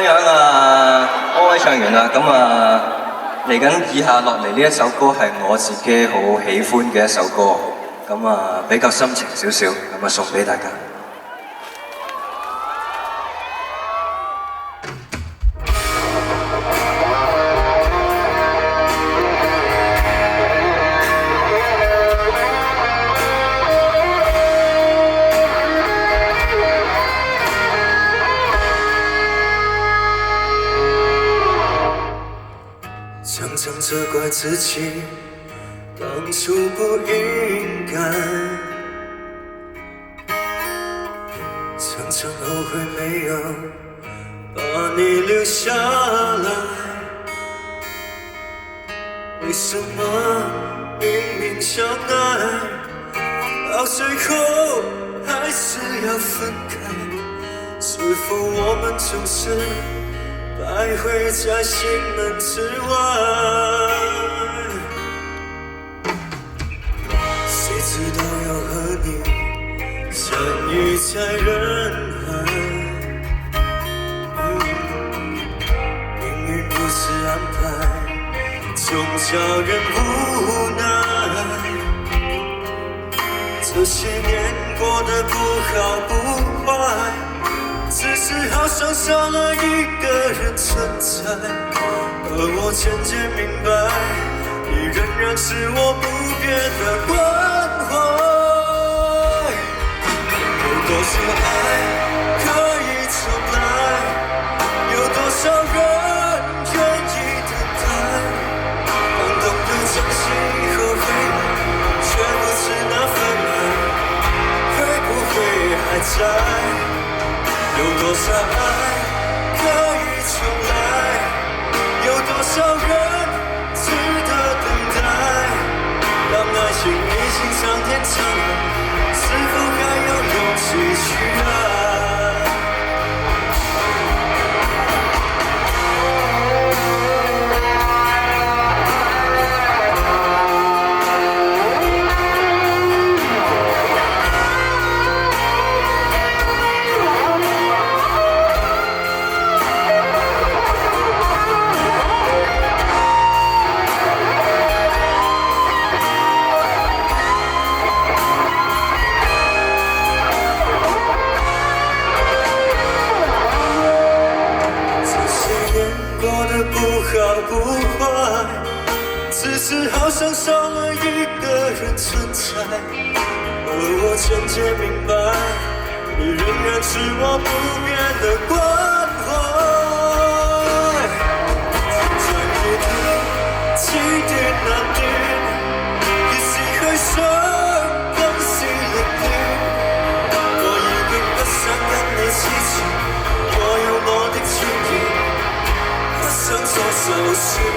樣啊，柯威唱完啦，咁嚟緊以下落嚟呢一首歌係我自己好喜歡嘅一首歌，咁比較深情少少，咁送俾大家。常常责怪自己当初不应该，常常后悔没有把你留下来。为什么明明相爱，到最后还是要分开？是否我们总是徘徊在心门之外，谁知道要和你相遇在人海，命运如此安排，总叫人无奈。这些年过得不好不坏，只是好像少了一个人存在，而我渐渐明白，你仍然是我不变的关怀。有多少爱可以重来？有多少人愿意等待？当懂得珍惜和回来，却不知那份爱会不会还在？有多少爱可以重来？有多少人值得等待？当爱情已经桑田沧海，是否还有勇气去爱？不坏，只是好像少了一个人存在，而我渐渐明白，你仍然是我不变的关怀。在夜裏似斷難斷，越是去想更是凌亂。我已經不想跟你黐纏，我有我的尊嚴，不想再受損。